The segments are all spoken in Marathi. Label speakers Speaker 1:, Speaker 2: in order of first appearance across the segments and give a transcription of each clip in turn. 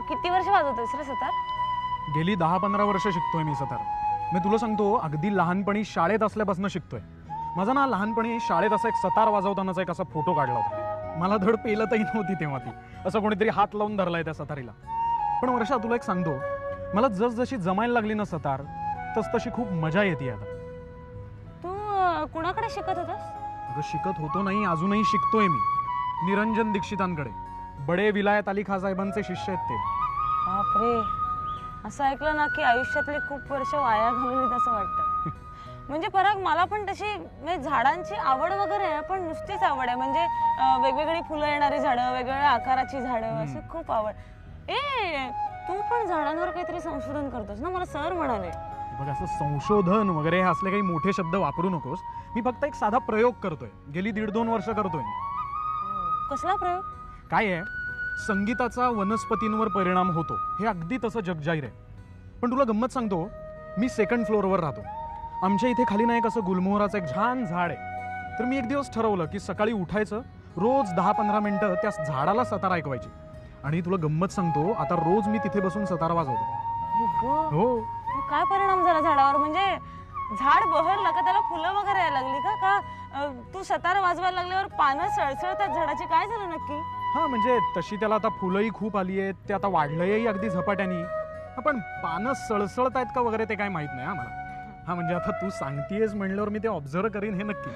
Speaker 1: किती वर्ष वाजवतोयस रे सतार?
Speaker 2: गेली 10-15 वर्ष शिकतोय मी सतार. मी तुला सांगतो, अगदी लहानपणी शाळेत असल्यापासून शिकतोय. माझा ना लहानपणी शाळेत असा एक सतार वाजवतानाचा एक असा फोटो काढला होता. मला धड पेलतही नव्हती तेव्हा ती. असं कोणीतरी हात लावून धरलाय त्या सतारीला. पण वर्षा, तुला एक सांगतो, मला जसजशी जमायला लागली ना सतार, तशी खूप मजा येते आता.
Speaker 1: तू कुणाकडे शिकत होतास?
Speaker 2: अगं शिकत होतो नाही, अजूनही शिकतोय मी. निरंजन दीक्षितांकडे. बडे विलायत अली खान साहेबांचे शिष्य आहेत ते.
Speaker 1: बापरे, असं ऐकलं ना की आयुष्यातली खूप वर्ष वाया घालवलीत असं वाटतं. म्हणजे पराग, मला पण तशी म्हणजे झाडांची आवड वगैरे आहे, पण नुसतीच आवड आहे. म्हणजे वेगवेगळी फुलं येणारी झाडं, वेगवेगळ्या आकाराची झाडं, असं खूप आवड. तू पण झाडांवर काहीतरी संशोधन करतोस ना, मला सर म्हणाले.
Speaker 2: बघ, असं संशोधन वगैरे असले काही मोठे शब्द वापरू नकोस. मी फक्त एक साधा प्रयोग करतोय. गेली 1.5-2 वर्ष करतोय.
Speaker 1: कसला प्रयोग?
Speaker 2: काय आहे, संगीताचा वनस्पतींवर परिणाम होतो हे अगदी तसं जगजाहीर आहे. पण तुला गंमत सांगतो, मी 2nd फ्लोअरवर राहतो. आमच्या इथे खाली ना एक असं गुलमोहराचं एक छान झाड आहे. तर मी एक दिवस ठरवलं की सकाळी उठायचं, रोज 10-15 मिनिटं त्या झाडाला सतार ऐकवायची. आणि तुला गंमत सांगतो, आता रोज मी तिथे बसून सतार वाजवतो. हो.
Speaker 1: काय परिणाम झाला झाडावर? म्हणजे झाड बहरलं का? त्याला फुलं वगैरे यायला लागली का? तू सतार वाजवायला लागल्यावर पानं सळसळतात झाडाची? काय झालं नक्की?
Speaker 2: हा, म्हणजे तशी त्याला आता फुलंही खूप आली आहेत, ते आता वाढलंही अगदी झपाट्यानी. पण पानं सळसळत आहेत का वगैरे ते काय माहित नाही आम्हाला. हा, म्हणजे आता तू सांगतेस म्हणल्यावर मी ते ऑब्झर्व करीन हे नक्की.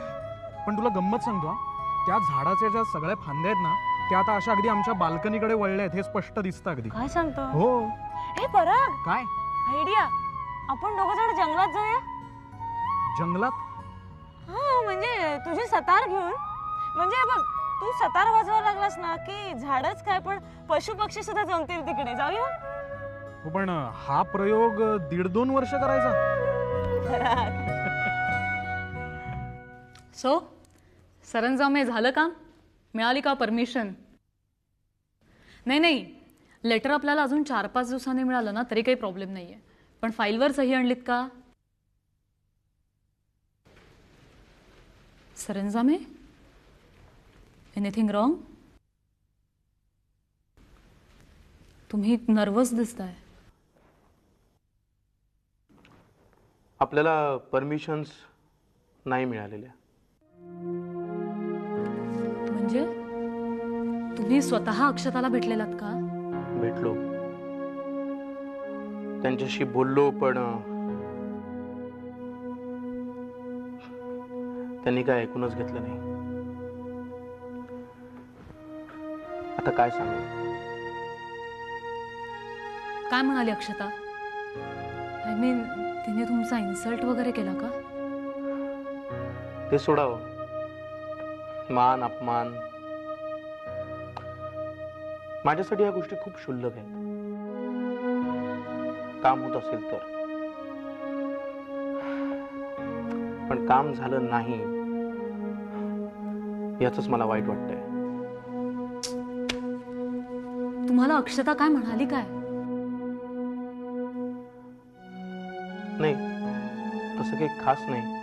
Speaker 2: पण तुला गंमत सांगतो, त्या झाडाच्या ज्या सगळ्या फांद्या आहेत ना, त्या आता अशा अगदी आमच्या बाल्कनीकडे वळल्या आहेत. हे स्पष्ट दिसतं अगदी.
Speaker 1: काय सांगतो?
Speaker 2: हो.
Speaker 1: हे पराग,
Speaker 2: काय
Speaker 1: आयडिया, आपण दोघं जण जंगलात जाऊया.
Speaker 2: जंगलात?
Speaker 1: हा, म्हणजे तुझी सतार घेऊन. म्हणजे बघ, तू सतार वाजवायला लागलास ना की झाडच काय, पण पशु पक्षी सुद्धा जमतील तिकडे. जाऊया?
Speaker 2: हो, पण हा प्रयोग 1.5-2 वर्ष करायचा?
Speaker 3: सो सरंजामे झालं का? मिळाली का परमिशन? नाही, लेटर आपल्याला अजून 4-5 दिवसांनी मिळालं ना तरी काही प्रॉब्लेम नाहीये. पण फाईलवर सही आणलीत का? Saranjame, anything wrong? तुम्ही नर्वस दिसताय.
Speaker 4: आपल्याला परमिशन्स नाही मिळालेल्या.
Speaker 3: म्हणजे तुम्ही स्वतः अक्षताला भेटलेलात का?
Speaker 4: भेटलो, त्यांच्याशी बोललो, पण त्यांनी काय ऐकूनच घेतलं नाही. आता काय सांगू?
Speaker 3: काय म्हणाली अक्षता? आय मीन, तिने तुमचा इन्सल्ट वगैरे केला का?
Speaker 4: ते सोडावं. मान अपमान, माझ्यासाठी या गोष्टी खूप क्षुल्लक आहेत. काम होत असेल तर. पण काम झालं नाही याचंच मला वाईट वाटतंय.
Speaker 3: तुम्हाला अक्षता काय म्हणाली? काय?
Speaker 4: नाही, तसं काही खास नाही.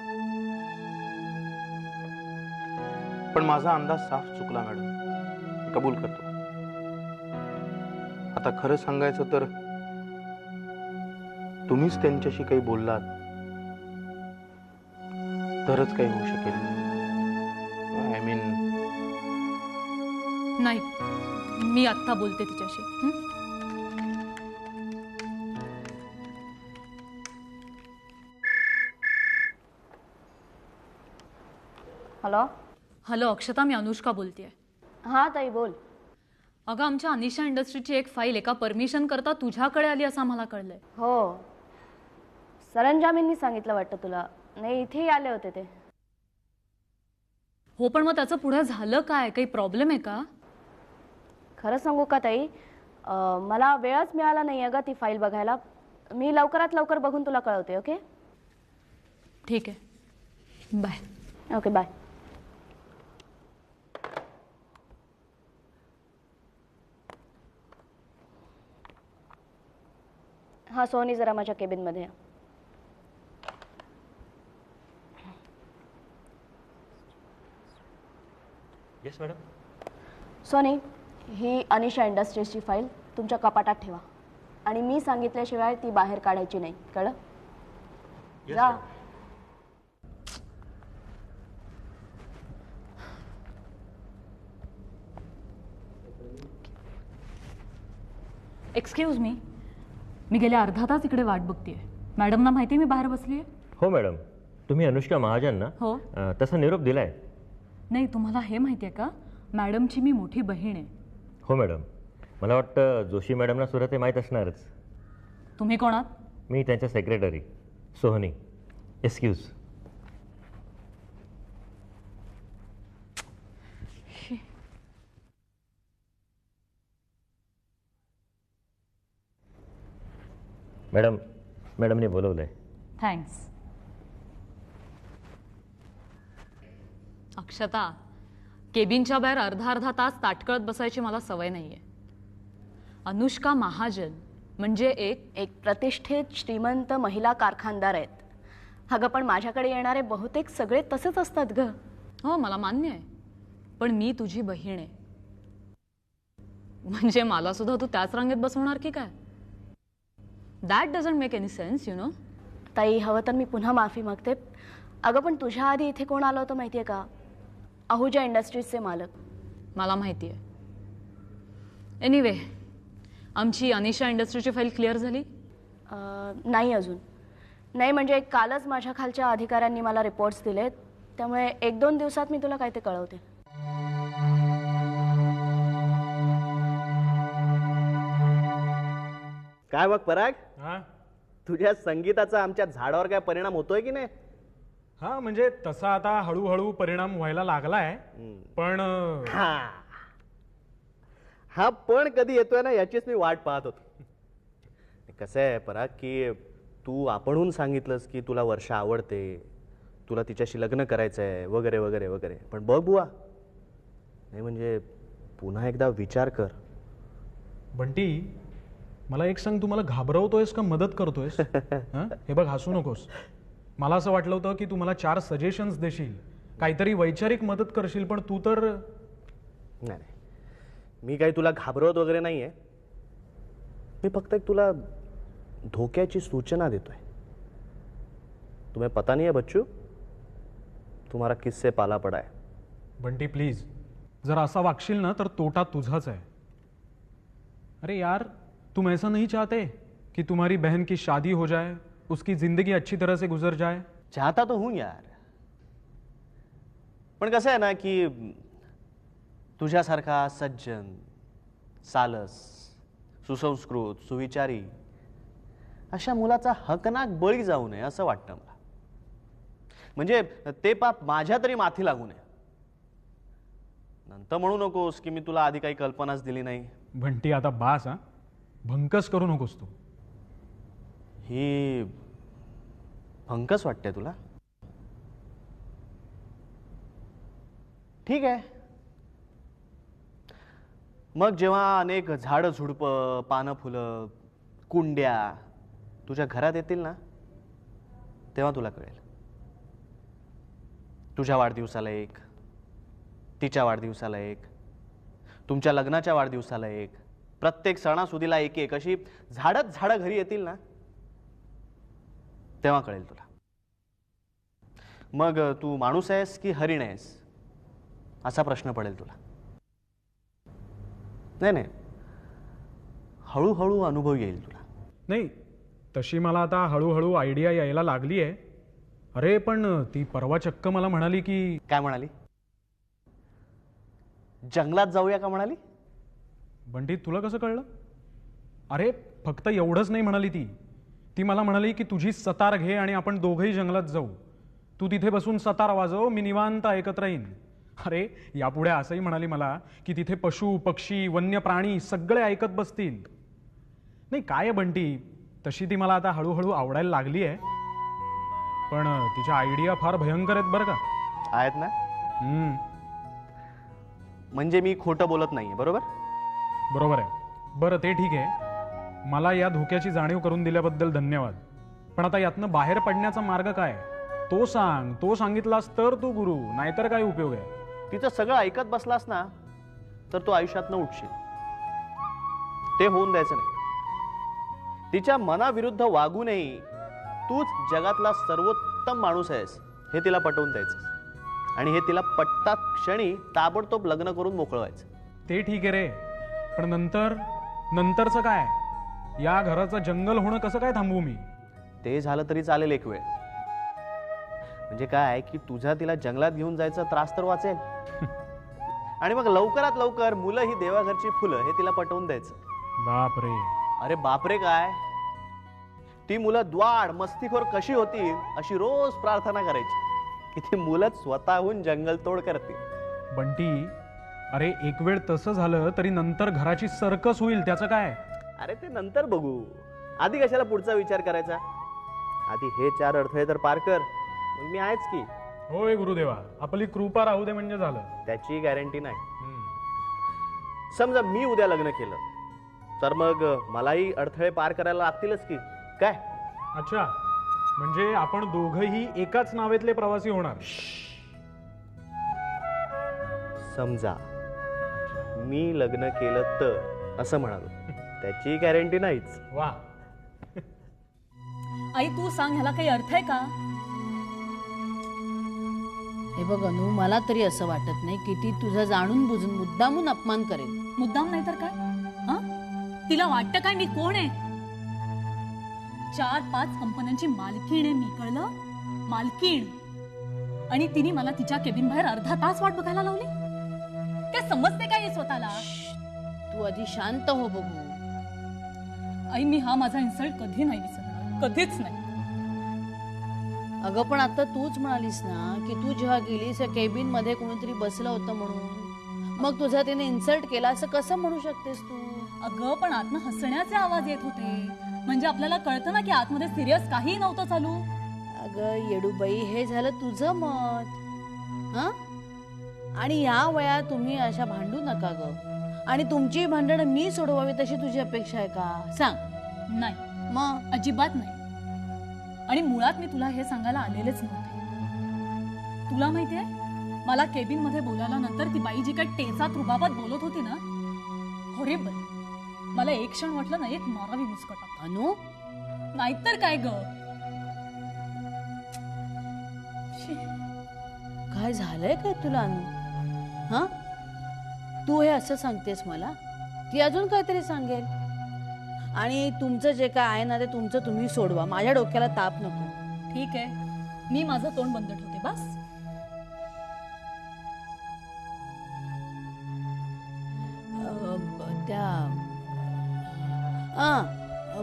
Speaker 4: पण माझा अंदाज साफ चुकला मॅडम, कबूल करतो. आता खरं सांगायचं तर तुम्हीच त्यांच्याशी काही बोललात तरच काही होऊ शकेल. आय मीन,
Speaker 3: नाही, मी आत्ता बोलते तिच्याशी.
Speaker 5: हॅलो.
Speaker 3: हॅलो अक्षता, मी अनुष्का बोलतेय.
Speaker 5: हां ताई, बोल.
Speaker 3: अगं, आमच्या अनिशा इंडस्ट्रीची एक फाईल एका परमिशन करता तुझ्याकडे आली असं आम्हाला कळलंय.
Speaker 5: हो, सरंजामींनी सांगितलं वाटतं तुला. नाही, इथेही आले होते ते.
Speaker 3: हो, पण मग त्याचं पुढे झालं काय? काही प्रॉब्लेम आहे का?
Speaker 5: खरं सांगू का ताई, मला वेळच मिळाला नाही आहे ग ती फाईल बघायला. मी लवकरात लवकर बघून तुला कळवते. ओके?
Speaker 3: ठीक आहे, बाय.
Speaker 5: Okay, bye. हां सोनी, जरा माझ्या केबिनमध्ये.
Speaker 6: Yes madam.
Speaker 5: सोनी, ही अनिशा इंडस्ट्रीजची फाईल तुमच्या कपाटात ठेवा आणि मी सांगितल्याशिवाय ती बाहेर काढायची नाही, कळलं? जा.
Speaker 3: एक्सक्यूज मी गेल्या अर्धा तास इकडे वाट बघतेय. मॅडमना माहिती मी बाहेर बसली आहे?
Speaker 6: हो मॅडम, तुम्ही अनुष्का महाजन ना?
Speaker 3: हो.
Speaker 6: तसा निरोप दिलाय.
Speaker 3: नाही, तुम्हाला हे माहिती आहे का, मॅडमची मी मोठी बहीण आहे.
Speaker 6: हो मॅडम, मला वाटतं जोशी मॅडमना सुद्धा ते माहीत असणारच.
Speaker 3: तुम्ही कोण आहात?
Speaker 6: मी त्यांच्या सेक्रेटरी सोहनी. एक्सक्यूज. मॅडमने बोलवलंय.
Speaker 3: थँक्स. अक्षता, केबिनच्या बाहेर अर्धा तास ताटकळत बसायची मला सवय नाहीये. अनुष्का महाजन म्हणजे एक
Speaker 5: प्रतिष्ठित श्रीमंत महिला कारखानदार आहेत. अगं पण माझ्याकडे येणारे बहुतेक सगळे तसेच असतात ग.
Speaker 3: हो, मला मान्य आहे, पण मी तुझी बहीण आहे. म्हणजे मला सुद्धा तू त्याच रांगेत बसवणार की काय? That doesn't make any sense, you know.
Speaker 5: ताई, हवं तर मी पुन्हा माफी मागते. अगं पण तुझ्या आधी इथे कोण आलं होतं माहितीये का? आहुजा इंडस्ट्रीजचे मालक.
Speaker 3: मला माहिती आहे. एनिवे, आमची अनिशा इंडस्ट्रीची फाईल क्लिअर झाली?
Speaker 5: नाही अजून. नाही म्हणजे कालच माझ्या खालच्या अधिकाऱ्यांनी मला रिपोर्ट्स दिलेत, त्यामुळे 1-2 दिवसात मी तुला काय ते कळवते.
Speaker 7: काय मग पराग,
Speaker 2: हा
Speaker 7: तुझ्या संगीताचा आमच्या झाडावर काय परिणाम होतोय की नाही?
Speaker 2: हा म्हणजे तसा आता हळूहळू परिणाम व्हायला लागलाय, पण
Speaker 7: हा पण कधी येतोय ना याचीच मी वाट पाहत होतो. कसं आहे पराग की तू आपणहून सांगितलंस की तुला वर्षा आवडते, तुला तिच्याशी लग्न करायचंय वगैरे वगैरे वगैरे. पण बघ बुवा, नाही म्हणजे पुन्हा एकदा विचार कर.
Speaker 2: बंटी, मला एक सांग, तू मला घाबरवतोयस का मदत करतोयस? हं? हे बघ, हसू नकोस. मला असं वाटलं होतं की तू मला 4 सजेशन्स देशील, काहीतरी वैचारिक मदत करशील, पण तू तर
Speaker 7: नाही. मी काही तुला घाबरवत वगैरे नाहीये. मी फक्त एक तुला धोक्याची सूचना देतोय. तुम्हें पता नहीं है बच्चू, तुम्हारा किससे पाला पड़ा है.
Speaker 2: बंटी प्लीज, जर असा वागशील ना तर तोटा तुझाच आहे. अरे यार, तुम ऐसा नहीं चाहते कि तुम्हारी बहन की शादी हो जाए, उसकी जिंदगी अच्छी तरह से गुजर जाए?
Speaker 7: चाहता तो हूं यार, पण कसं आहे ना की तुझ्यासारखा सज्जन, सालस, सुसंस्कृत, सुविचारी अशा मुलाचा हकनाक बळी जाऊ नये असं वाटतं मला. म्हणजे ते पाप माझ्या तरी माथी लागू नये. नंतर म्हणू नकोस की मी तुला आधी काही कल्पनाच दिली नाही.
Speaker 2: बंटी, आता बास. हा, भंकस करू नकोस तू.
Speaker 7: ही भंकस वाटते तुला? ठीक आहे. मग जेव्हा अनेक झाडं झुडपं, पानं फुलं, कुंड्या तुझ्या घरात येतील ना, तेव्हा तुला कळेल. तुझ्या वाढदिवसाला एक, तिच्या वाढदिवसाला एक, तुमच्या लग्नाच्या वाढदिवसाला एक, प्रत्येक सणासुदीला एक एक अशी झाडच झाडं घरी येतील ना, तेव्हा कळेल तुला. मग तू माणूस आहेस की हरिण आहेस असा प्रश्न पडेल तुला. नाही नाही, हळूहळू अनुभव येईल तुला.
Speaker 2: नाही, तशी मला आता हळूहळू आयडिया यायला लागली आहे. अरे पण ती परवा चक्क मला म्हणाली की...
Speaker 7: काय म्हणाली? जंगलात जाऊया का म्हणाली?
Speaker 2: बंटी, तुला कसं कळलं? अरे फक्त एवढंच नाही म्हणाली ती मला म्हणाली की तुझी सतार घे आणि आपण दोघंही जंगलात जाऊ. तू तिथे बसून सतार वाजव, मी निवांत ऐकत राहीन. अरे यापुढे असंही म्हणाली मला की तिथे पशु पक्षी वन्य प्राणी सगळे ऐकत बसतील. नाही काय बंटी, तशी ती मला आता हळूहळू आवडायला लागली आहे. पण तिच्या आयडिया फार भयंकर आहेत बरं का.
Speaker 7: आहेत ना? म्हणजे मी खोटं बोलत नाहीये, बरोबर?
Speaker 2: बरोबर आहे. बरं ते ठीक आहे, मला या धोक्याची जाणीव करून दिल्याबद्दल धन्यवाद. पण आता यातनं बाहेर पडण्याचा मार्ग काय तो सांग. तो सांगितलास तर तू गुरु, नाहीतर काय उपयोग आहे?
Speaker 7: तिचं सगळं ऐकत बसलास ना तर तू आयुष्यातनं उठशील. ते होऊन द्यायचं नाही. तिच्या मनाविरुद्ध वागूनही तूच जगातला सर्वोत्तम माणूस आहेस हे तिला पटवून द्यायचं आणि हे तिला पटता क्षणी ताबडतोब लग्न करून मोकळं व्हायचं.
Speaker 2: ते ठीक आहे रे, पण नंतरचं काय? या घराचं जंगल होणं कसं काय थांबवू मी?
Speaker 7: ते झालं तरी चालेल एक वेळ. म्हणजे काय की तुझा तिला जंगलात घेऊन जायचा त्रास तर वाचेल आणि मग लवकरात लवकर मुलं ही देवाघरची फुलं हे तिला पटवून द्यायचं.
Speaker 2: बाप रे.
Speaker 7: अरे बापरे काय, ती मुलं द्वाड मस्तीखोर कशी होतील अशी रोज प्रार्थना करायची की ती मुलं स्वतःहून जंगलतोड करतील.
Speaker 2: बंटी, अरे एक वेळ तसं झालं तरी नंतर घराची सर्कस होईल, त्याचं काय?
Speaker 7: अरे ते नंतर बघू, आधी कशाला पुढचा विचार करायचा? आधी हे 4 अडथळे तर पार कर, मग मी आहेच की.
Speaker 2: होय गुरुदेवा, आपली कृपा राहू दे म्हणजे झालं.
Speaker 7: त्याची गॅरंटी नाही. समजा मी उद्या लग्न केलं तर मग मलाही अडथळे पार करायला लागतीलच की काय?
Speaker 2: अच्छा, म्हणजे आपण दोघही एकाच नावेतले प्रवासी होणार.
Speaker 7: समजा मी लग्न केलं तर असं म्हणालो, त्याची गॅरंटी नाहीच.
Speaker 2: वा.
Speaker 3: आई तू सांग, ह्याला काही अर्थ आहे का?
Speaker 8: हे बघ अनु, मला तरी असं वाटत नाही की ती तुझा जाणून बुजून मुद्दामून अपमान करेल.
Speaker 3: मुद्दाम नाही तर काय? हा, तिला वाटतं काय मी कोण आहे? 4-5 कंपन्यांची मालकीण आहे मी, कळलं? मालकीण. आणि तिने मला तिच्या केबिन बाहेर अर्धा तास वाट बघायला लावली. काय समजते काय हे स्वतःला?
Speaker 8: तू आधी शांत हो बघू.
Speaker 3: आई मी हा माझा इन्सल्ट कधी नाही विसरणार, कधीच नाही.
Speaker 8: अगं पण आता तूच म्हणालीस ना की तू जेव्हा गेलीस या केबिन मध्ये कोणीतरी बसलं होतं म्हणून, मग तुझा तिने इन्सल्ट केला असं कसं म्हणू शकतेस तू?
Speaker 3: अगं पण आतनं हसण्याचे आवाज येत होते, म्हणजे आपल्याला कळतं ना की आतमध्ये सिरियस काही नव्हतं चालू.
Speaker 8: अगं येडूबाई, हे झालं तुझं मत. हा, आणि या वयात तुम्ही अशा भांडू नका ग. आणि तुमची भांडणं मी सोडवावी तशी तुझी अपेक्षा आहे का? सांग.
Speaker 3: नाही,
Speaker 8: मग
Speaker 3: अजिबात नाही. आणि मुळात मी तुला हे सांगायला आलेलेच नव्हते. तुला माहितीये, मला केबिन मध्ये बोलायला नंतर ती बाई जी काय टेचात रुबाबात बोलत होती ना, हॉरिबल. मला एक क्षण वाटलं ना एक मारावी मुस्कटा.
Speaker 8: अनु,
Speaker 3: नाहीतर काय ग.
Speaker 8: काय झालंय काय तुला अनु? हा, तू हे असं सांगतेस मला, ती अजून काहीतरी सांगेल. आणि तुमचं जे काय आहे ना ते तुमचं तुम्ही सोडवा, माझ्या डोक्याला ताप नको.
Speaker 3: ठीक आहे, मी माझं तोंड बंद ठेवते बस.
Speaker 8: त्या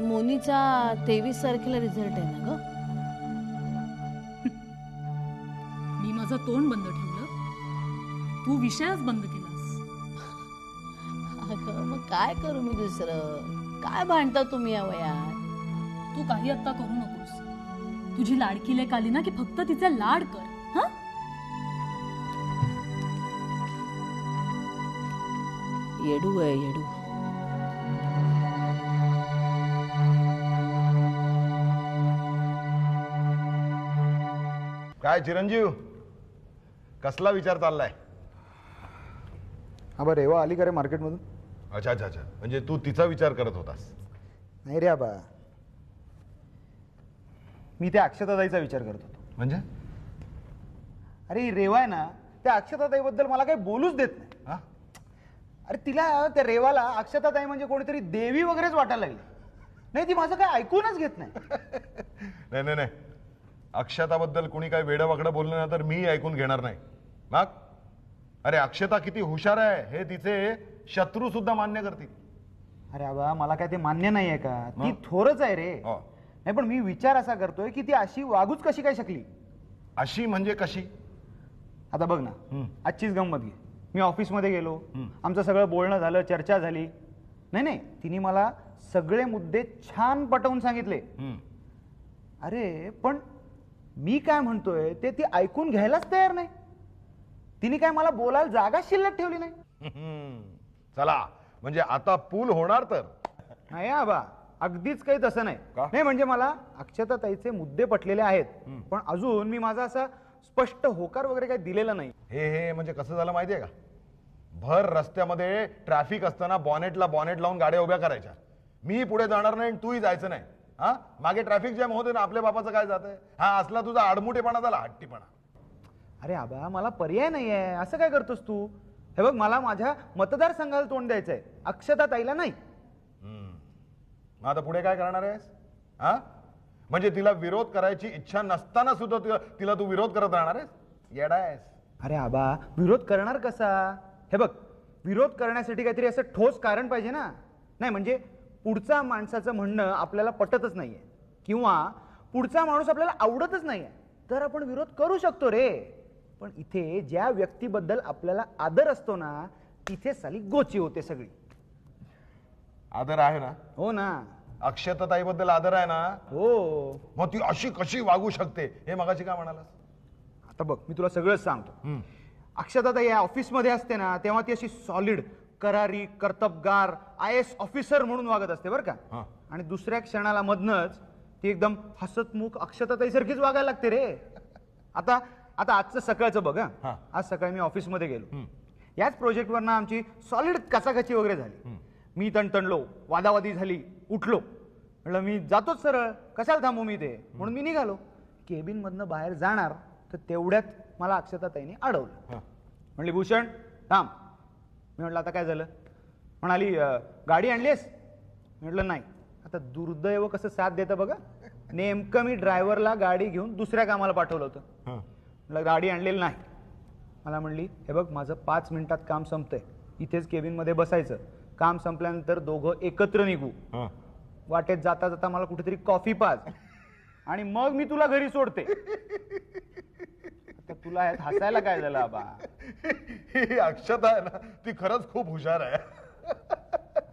Speaker 8: मोनीचा 23 तारखेला रिझल्ट आहे ना ग?
Speaker 3: मी माझं तोंड बंद ठेवलं, तू विषयच बंद केलास.
Speaker 8: अगं मग काय करू मी दुसरं? काय भांडता तुम्ही या वयात?
Speaker 3: तू काही आत्ता करू नकोस. तुझी लाडकी लेक आली ना की फक्त तिचे लाड कर. हा,
Speaker 8: येडू आहे येडू.
Speaker 9: काय चिरंजीव, कसला विचार चाललाय?
Speaker 10: हा, बरं रेवा आली का रे मार्केटमधून?
Speaker 9: अच्छा अच्छा अच्छा, म्हणजे तू तिचा विचार करत होतास?
Speaker 10: नाही रे आबा, मी त्या अक्षताताईचा विचार करत होतो.
Speaker 9: म्हणजे?
Speaker 10: अरे ही रेवा आहे ना, त्या अक्षताताईबद्दल मला काही बोलूच देत नाही.
Speaker 9: हा?
Speaker 10: अरे तिला, त्या रेवाला अक्षताताई म्हणजे कोणीतरी देवी वगैरेच वाटायला लागली. नाही, ती माझं काय ऐकूनच घेत नाही.
Speaker 9: नाही नाही नाही, अक्षताबद्दल कुणी काय वेडं बोललं ना तर मी ऐकून घेणार नाही. मग अरे अक्षता किती हुशार आहे हे तिचे शत्रू सुद्धा मान्य करतील.
Speaker 10: अरे आबा, मला काय ते मान्य नाही आहे का? ती थोरच आहे रे. नाही, पण मी विचार असा करतोय की ती अशी वागूच कशी काय शकली?
Speaker 9: अशी म्हणजे कशी?
Speaker 10: आता बघ ना, आजचीच गंमत घे. मी ऑफिसमध्ये गेलो, आमचं सगळं बोलणं झालं, चर्चा झाली. नाही, तिने मला सगळे मुद्दे छान पटवून सांगितले. अरे पण मी काय म्हणतोय ते ती ऐकून घ्यायलाच तयार नाही. तिने काय मला बोलायला जागा शिल्लक ठेवली नाही.
Speaker 9: चला, म्हणजे आता पूल होणार तर?
Speaker 10: नाही आबा, अगदीच काही तसं नाही. नाही म्हणजे मला अक्षताताईचे मुद्दे पटलेले आहेत, पण अजून मी माझा असा स्पष्ट होकार वगैरे काही दिलेला नाही.
Speaker 9: हे म्हणजे कसं झालं माहितीये का? भर रस्त्यामध्ये ट्रॅफिक असताना बॉनेट लावून गाड्या उभ्या करायच्या. मी पुढे जाणार नाही आणि तूही जायचं नाही. हा, मागे ट्रॅफिक जॅम होते ना, आपल्या बापाचं काय जातंय. हा असला तुझा आडमुठेपणा झाला, हट्टीपणा.
Speaker 10: अरे आबा, मला पर्याय नाहीये. असं काय करतोस तू? हे बघ, मला माझ्या मतदारसंघाला तोंड द्यायचंय, अक्षता ताईला नाही.
Speaker 9: मग आता पुढे काय करणार आहेस? हा, म्हणजे तिला विरोध करायची इच्छा नसताना सुद्धा तिला तू विरोध करत राहणार आहेस? येडा आहेस.
Speaker 10: अरे आबा, विरोध करणार कसा? हे बघ, विरोध करण्यासाठी काहीतरी असं ठोस कारण पाहिजे ना. नाही म्हणजे पुढचा माणसाचं म्हणणं आपल्याला पटतच नाहीये किंवा पुढचा माणूस आपल्याला आवडतच नाहीये, तर आपण विरोध करू शकतो रे. पण इथे ज्या व्यक्तीबद्दल आपल्याला आदर असतो ना, तिथे साली गोची होते सगळी.
Speaker 9: आदर आहे ना?
Speaker 10: हो ना.
Speaker 9: अक्षताताईबद्दल आदर आहे ना?
Speaker 10: हो.
Speaker 9: मग ती अशी कशी वागू शकते हे मगाशी काय म्हणालास?
Speaker 10: आता बघ, मी तुला सगळंच सांगतो. अक्षताताई या ऑफिसमध्ये असते ना, तेव्हा ती अशी सॉलिड, करारी, कर्तबगार IAS ऑफिसर म्हणून वागत असते बरं का. आणि दुसऱ्या क्षणाला मधनच ती एकदम हसतमुख अक्षताताई सारखीच वागायला लागते रे. आता आजचं सकाळचं बघ. आज सकाळी मी ऑफिसमध्ये गेलो. याच प्रोजेक्टवर ना आमची सॉलिड कचाकची वगैरे झाली. मी तणतणलो, वादावादी झाली, उठलो. म्हटलं मी जातोच सरळ, कशाला थांबू मी ते, म्हणून मी निघालो. केबिन मधनं बाहेर जाणार तर तेवढ्यात मला अक्षताताईने अडवलं. म्हणली, भूषण थांब. मी म्हटलं आता काय झालं? म्हणाली, गाडी आणलीस? म्हटलं नाही. आता दुर्दैव कसं साथ देतं बघा. नेमकं मी ड्रायव्हरला गाडी घेऊन दुसऱ्या कामाला पाठवलं होतं. म्हटलं गाडी आणलेली नाही. मला म्हणली, हे बघ, माझं 5 मिनिटात काम संपतंय, इथेच केबिनमध्ये बसायचं. काम संपल्यानंतर दोघं एकत्र निघू. वाटेत जाता जाता मला कुठेतरी कॉफी पाज आणि मग मी तुला घरी सोडते. आता तुला यात हसायला काय झालं आबा?
Speaker 9: ही अक्षता आहे ना, ती खरंच खूप हुशार आहे.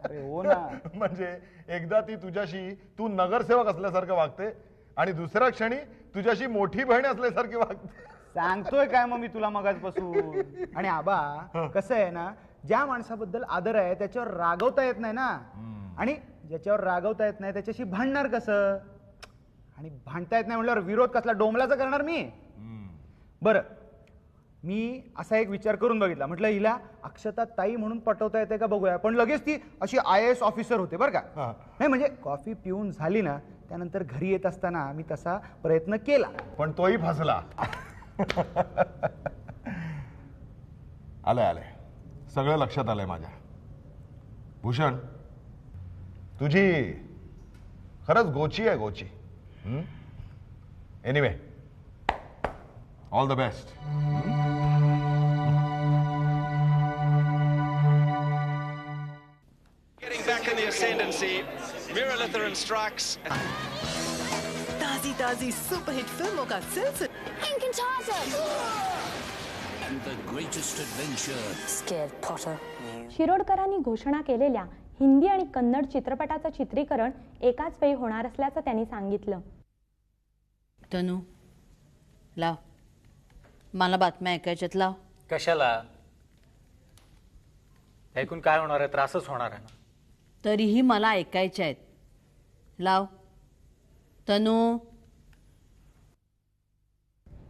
Speaker 10: अरे हो ना.
Speaker 9: म्हणजे एकदा ती तुझ्याशी तू नगरसेवक असल्यासारखं वागते आणि दुसऱ्या क्षणी तुझ्याशी मोठी बहीण असल्यासारखी वागते.
Speaker 10: सांगतोय काय मग मी तुला मगाचपासून. आणि आबा, कसं आहे ना, ज्या माणसाबद्दल आदर आहे त्याच्यावर रागवता येत नाही ना. आणि ज्याच्यावर रागवता येत नाही त्याच्याशी भांडणार कसं? आणि भांडता येत नाही म्हटल्यावर विरोध कसला डोंबलाचा करणार मी? बरं, मी असा एक विचार करून बघितला. म्हटलं हिला अक्षता ताई म्हणून पटवता येते का बघूया. पण लगेच ती अशी IAS ऑफिसर होते बरं का. नाही म्हणजे कॉफी पिऊन झाली ना, त्यानंतर घरी येत असताना मी तसा प्रयत्न केला,
Speaker 9: पण तोही फसला. आलंय सगळं लक्षात आलंय माझ्या. भूषण, तुझी खरंच गोची आहे, गोची. Anyway, all the best.
Speaker 11: Getting back in the ascendancy, Mira strikes.
Speaker 12: ताजी सुपरहिट फिल्मों का सिलसिला
Speaker 13: And the greatest adventure.
Speaker 14: Scared Potter.
Speaker 15: शिरोडकरांनी घोषणा केलेल्या हिंदी आणि कन्नड चित्रपटाचं चित्रीकरण एकाच वेळी होणार असल्याचं त्यांनी सांगितलं.
Speaker 8: तनू, लाव, मला बातम्या ऐकायच्यात, लाव.
Speaker 16: कशाला? ऐकून काय होणार आहे? त्रासच होणार आहे ना.
Speaker 8: तरीही मला ऐकायच्या आहेत, लाव. तनू.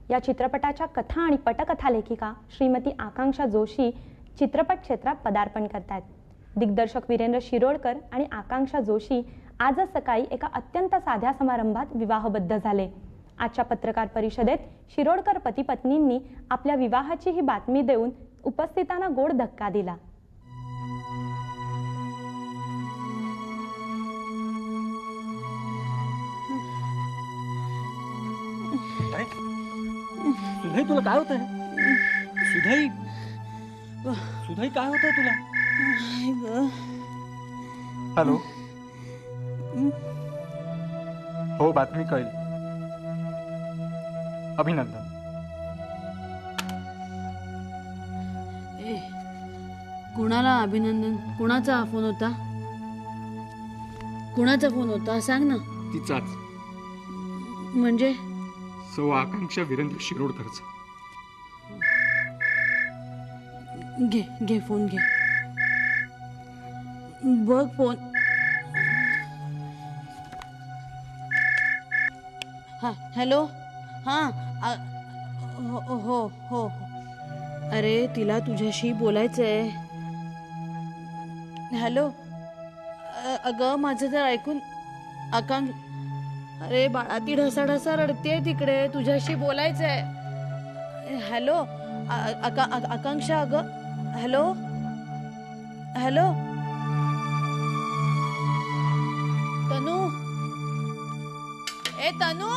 Speaker 15: या चित्रपटाच्या कथा आणि पटकथा लेखिका श्रीमती आकांक्षा जोशी चित्रपट क्षेत्रात पदार्पण करतात. दिग्दर्शक वीरेंद्र शिरोडकर आणि आकांक्षा जोशी आजच सकाळी एका अत्यंत साध्या समारंभात विवाहबद्ध झाले. आजच्या पत्रकार परिषदेत शिरोडकर पती पत्नींनी आपल्या विवाहाची ही बातमी देऊन उपस्थितांना गोड धक्का दिला.
Speaker 16: सुधाई, तुला काय होतंय? सुधाई, सुधाई, काय होतंय तुला?
Speaker 17: हॅलो. हो, बातमी कळली. अभिनंदन.
Speaker 8: कुणाला अभिनंदन? कुणाचा फोन होता? कुणाचा फोन होता सांग ना.
Speaker 17: तिचाच.
Speaker 8: म्हणजे
Speaker 17: सो आकांक्षा वीरेंद्र शिरोडकरचा.
Speaker 8: घे घे फोन घे, बघ फोन. हा, हॅलो. हा, हो हो हो. अरे तिला तुझ्याशी बोलायचंय. हॅलो अगं माझं तर ऐकून अरे बाळा ती ढसाढसा रडतेय तिकडे तुझ्याशी बोलायचंय. हॅलो आकांक्षा अगं हॅलो हॅलो तनू ए तनू